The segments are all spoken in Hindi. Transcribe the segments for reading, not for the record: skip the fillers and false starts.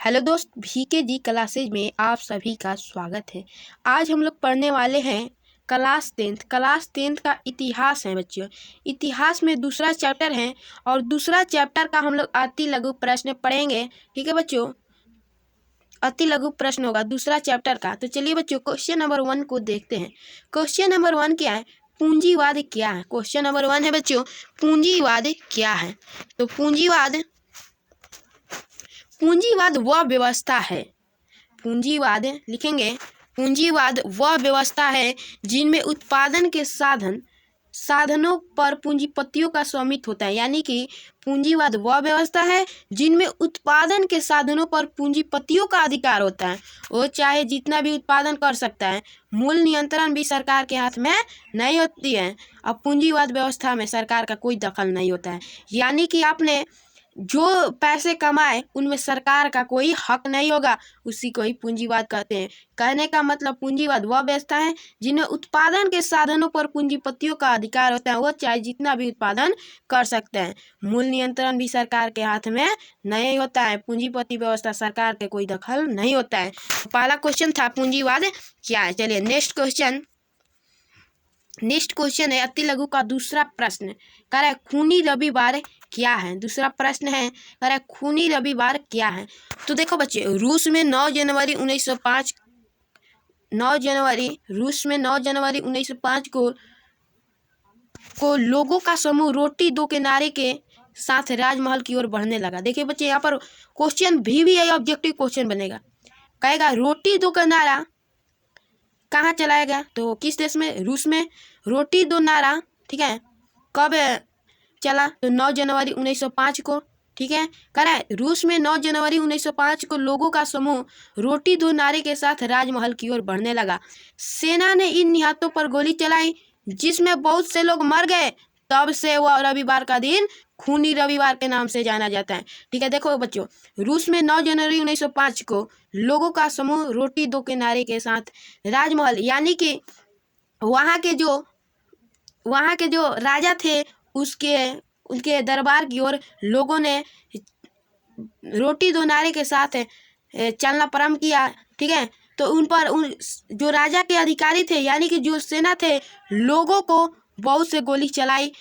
हेलो दोस्त, VK जी क्लासेज में आप सभी का स्वागत है। आज हम लोग पढ़ने वाले हैं क्लास टेंथ का इतिहास है बच्चों। इतिहास में दूसरा चैप्टर है और दूसरा चैप्टर का हम लोग अति लघु प्रश्न पढ़ेंगे। ठीक है बच्चों, अति लघु प्रश्न होगा दूसरा चैप्टर का। तो चलिए बच्चों, क्वेश्चन नंबर 1 को देखते हैं। क्वेश्चन नंबर 1 क्या है? पूंजीवाद क्या है? क्वेश्चन नंबर 1 है बच्चों, पूंजीवाद क्या है? तो पूंजीवाद वह व्यवस्था है, पूंजीवाद लिखेंगे, पूंजीवाद वह व्यवस्था है जिनमें उत्पादन के साधनों पर पूंजीपतियों का स्वामित्व होता है। यानी कि पूंजीवाद वह व्यवस्था है जिनमें उत्पादन के साधनों पर पूंजीपतियों का अधिकार होता है। वो चाहे जितना भी उत्पादन कर सकता है, मूल नियंत्रण भी सरकार के हाथ में नहीं होती है। अब पूंजीवाद व्यवस्था में सरकार का कोई दखल नहीं होता है। यानी कि आपने जो पैसे कमाए उनमें सरकार का कोई हक नहीं होगा, उसी को ही पूंजीवाद कहते हैं। कहने का मतलब पूंजीवाद वह व्यवस्था है जिन्हें उत्पादन के साधनों पर पूंजीपतियों का अधिकार होता है। वो चाहे जितना भी उत्पादन कर सकते हैं, मूल नियंत्रण भी सरकार के हाथ में नहीं होता है। पूंजीपति व्यवस्था, सरकार के कोई दखल नहीं होता है। पहला क्वेश्चन था पूंजीवाद क्या है। चलिए नेक्स्ट क्वेश्चन है अति लघु का दूसरा प्रश्न। कह रहा है खूनी रविवार क्या है? दूसरा प्रश्न है, कह रहा है खूनी रविवार क्या है? तो देखो बच्चे, रूस में 9 जनवरी 1905 को लोगों का समूह रोटी दो किनारे के साथ राजमहल की ओर बढ़ने लगा। देखिए बच्चे, यहाँ पर क्वेश्चन भी है, ऑब्जेक्टिव क्वेश्चन बनेगा। कहेगा रोटी दो किनारा कहाँ चलाया गया? तो किस देश में? रूस में। रोटी दो नारा, ठीक है, कब चला? तो 9 जनवरी 1905 को। ठीक है, कह रहा है रूस में 9 जनवरी 1905 को लोगों का समूह रोटी दो नारे के साथ राजमहल की ओर बढ़ने लगा। सेना ने इन निहत्तों पर गोली चलाई जिसमें बहुत से लोग मर गए। तब से वह रविवार का दिन खूनी रविवार के नाम से जाना जाता है। ठीक है, देखो बच्चों, रूस में 9 जनवरी 1905 को लोगों का समूह रोटी दो किनारे के साथ राजमहल, यानी कि वहाँ के जो राजा थे उनके दरबार की ओर लोगों ने रोटी दो नारे के साथ चलना प्रारंभ किया। ठीक है, तो उन जो राजा के अधिकारी थे, यानी कि जो सेना थे, लोगों को बहुत से गोली चलाई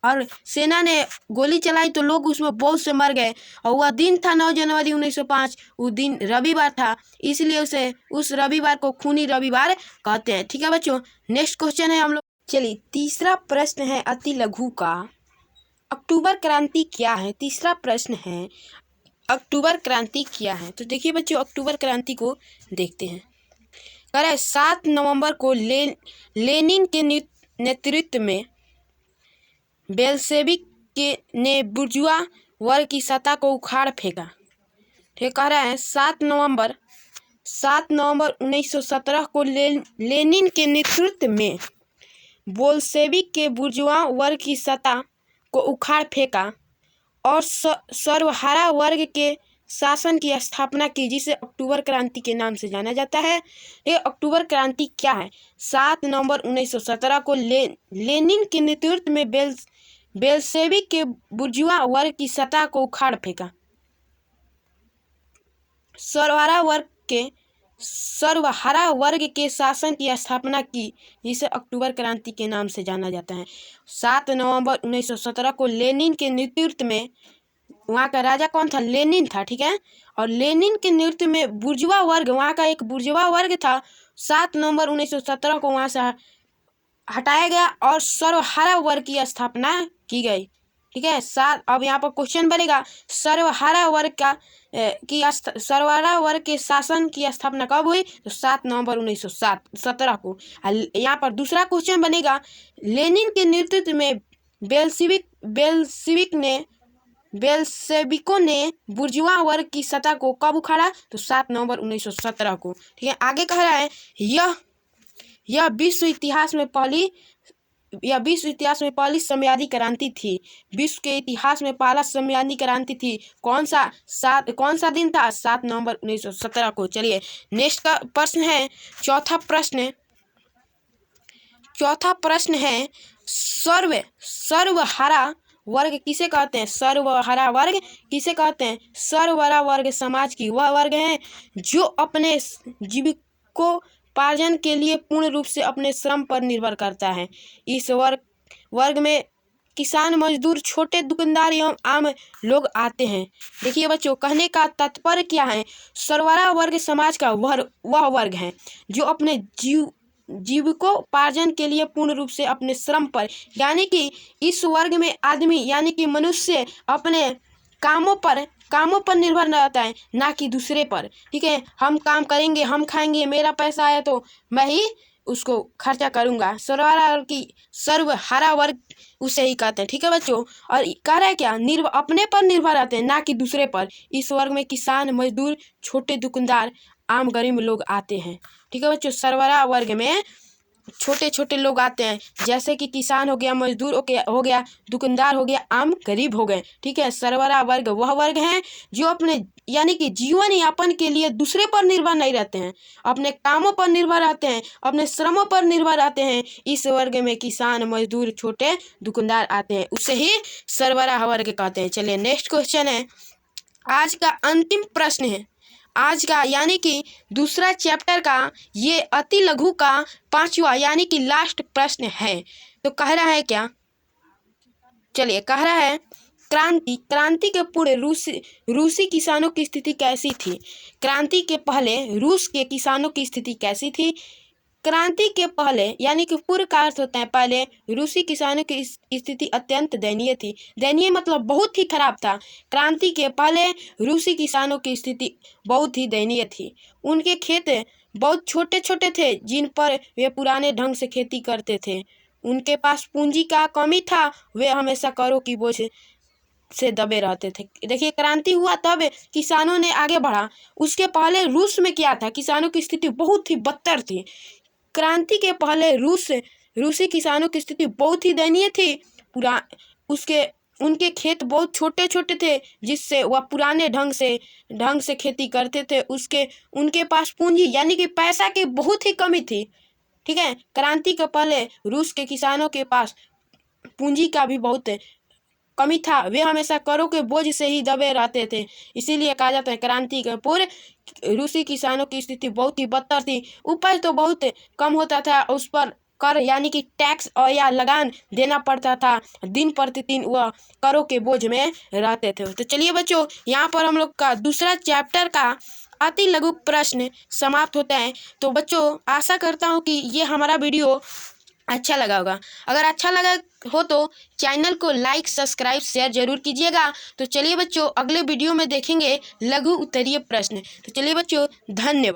और सेना ने गोली चलाई तो लोग उसमें बहुत से मर गए। और वह दिन था 9 जनवरी 1905, उस दिन रविवार था, इसलिए उस रविवार को खूनी रविवार कहते हैं। ठीक है बच्चों, नेक्स्ट क्वेश्चन है हम लोग। चलिए, तीसरा प्रश्न है अति लघु का, अक्टूबर क्रांति क्या है? तीसरा प्रश्न है अक्टूबर क्रांति क्या है? तो देखिए बच्चों, अक्टूबर क्रांति को देखते हैं। कह रहा है 7 नवंबर को लेनिन के नेतृत्व में बेल्शेविक ने बुर्जुआ वर्ग की सत्ता को उखाड़ फेंका। ठीक, कह रहा है 7 नवंबर 1917 को लेनिन के नेतृत्व में बोल्शेविक के बुर्जुआ वर्ग की सत्ता को उखाड़ फेंका और सर्वहारा वर्ग के शासन की स्थापना की, जिसे अक्टूबर क्रांति के नाम से जाना जाता है। ये अक्टूबर क्रांति क्या है? 7 नवंबर 1917 को लेनिन के नेतृत्व में बेल्शेविक के बुर्जुआ वर्ग की सत्ता को उखाड़ फेंका, सर्वहारा वर्ग के शासन की स्थापना की, जिसे अक्टूबर क्रांति के नाम से जाना जाता है। 7 नवंबर 1917 को लेनिन के नेतृत्व में, वहाँ का राजा कौन था? लेनिन था। ठीक है, और लेनिन के नेतृत्व में बुर्जुआ वर्ग, वहाँ का एक बुर्जुआ वर्ग था, 7 नवंबर 1917 को वहाँ से हटाया गया और सर्वहारा वर्ग की स्थापना की गई। ठीक है, अब यहाँ पर क्वेश्चन बनेगा, सर्वहारा वर्ग के शासन की स्थापना कब हुई? तो 7 नवंबर 1917 को। यहाँ पर दूसरा क्वेश्चन बनेगा, लेनिन के नेतृत्व में बेल्शेविकों ने बुर्जुआ वर्ग की सत्ता को कब उखाड़ा? तो 7 नवंबर 1917 को। ठीक है, आगे कह रहा है यह विश्व इतिहास में पहली साम्यवादी क्रांति थी। विश्व के इतिहास में पहला साम्यवादी क्रांति थी। कौन सा दिन था? 7 नवंबर 1917 को। चलिए, नेक्स्ट का प्रश्न है, चौथा प्रश्न है सर्वहारा वर्ग किसे कहते हैं? सर्वहारा वर्ग किसे कहते हैं? सर्वहारा वर्ग समाज की वह वर्ग है जो अपने जीविकोपार्जन के लिए पूर्ण रूप से अपने श्रम पर निर्भर करता है। इस वर्ग में किसान, मजदूर, छोटे दुकानदार एवं आम लोग आते हैं। देखिए बच्चों, कहने का तात्पर्य क्या है? सर्वहारा वर्ग समाज का वह वर्ग है जो अपने जीविकोपार्जन के लिए पूर्ण रूप से अपने श्रम पर, यानी कि इस वर्ग में आदमी यानी कि मनुष्य अपने कामों पर निर्भर रहता है, ना कि दूसरे पर। ठीक है, हम काम करेंगे, हम खाएंगे, मेरा पैसा आया तो मैं ही उसको खर्चा करूंगा। सर्वहारा वर्ग उसे ही कहते हैं। ठीक है बच्चों, और कह रहा है क्या? अपने पर निर्भर रहते हैं, ना कि दूसरे पर। इस वर्ग में किसान, मजदूर, छोटे दुकानदार, आम गरीब लोग आते हैं। ठीक है बच्चों, सर्वहारा वर्ग में छोटे छोटे लोग आते हैं, जैसे कि किसान हो गया, मजदूर हो गया, दुकानदार हो गया, आम गरीब हो गए। ठीक है, सर्वहारा वर्ग वह वर्ग है जो अपने यानी कि जीवन यापन के लिए दूसरे पर निर्भर नहीं रहते हैं, अपने कामों पर निर्भर रहते हैं, अपने श्रमों पर निर्भर रहते हैं। इस वर्ग में किसान, मजदूर, छोटे दुकानदार आते हैं, उसे ही सर्वहारा वर्ग कहते हैं। चलिए नेक्स्ट क्वेश्चन है, आज का अंतिम प्रश्न है, आज का यानी कि दूसरा चैप्टर का ये अति लघु का 5वां यानी कि लास्ट प्रश्न है। तो कह रहा है क्या? चलिए, कह रहा है क्रांति के पूर्व रूसी किसानों की स्थिति कैसी थी? क्रांति के पहले रूस के किसानों की स्थिति कैसी थी? क्रांति के पहले यानी कि पूर्व का अर्थ होता है पहले, रूसी किसानों की स्थिति अत्यंत दयनीय थी। दयनीय मतलब बहुत ही खराब था। क्रांति के पहले रूसी किसानों की स्थिति बहुत ही दयनीय थी। उनके खेत बहुत छोटे छोटे थे जिन पर वे पुराने ढंग से खेती करते थे। उनके पास पूंजी का कमी था, वे हमेशा करों की बोझ से दबे रहते थे। देखिए, क्रांति हुआ तब किसानों ने आगे बढ़ा, उसके पहले रूस में क्या था? किसानों की स्थिति बहुत ही बदतर थी। क्रांति के पहले रूसी किसानों की स्थिति बहुत ही दयनीय थी। उनके खेत बहुत छोटे छोटे थे जिससे वह पुराने ढंग से खेती करते थे। उनके पास पूंजी यानी कि पैसा की बहुत ही कमी थी। ठीक है, क्रांति के पहले रूस के किसानों के पास पूंजी का भी बहुत कमी था, वे हमेशा करों के बोझ से ही दबे रहते थे। इसीलिए कहा जाता है क्रांति के पूर्व रूसी किसानों की स्थिति बहुत ही बदतर थी। उपज तो बहुत कम होता था, उस पर कर यानी कि टैक्स और या लगान देना पड़ता था। दिन प्रतिदिन वह करों के बोझ में रहते थे। तो चलिए बच्चों, यहाँ पर हम लोग का दूसरा चैप्टर का अति लघु प्रश्न समाप्त होता है। तो बच्चों, आशा करता हूँ कि ये हमारा वीडियो अच्छा लगा होगा। अगर अच्छा लगा हो तो चैनल को लाइक, सब्सक्राइब, शेयर जरूर कीजिएगा। तो चलिए बच्चों, अगले वीडियो में देखेंगे लघु उत्तरीय प्रश्न। तो चलिए बच्चों, धन्यवाद।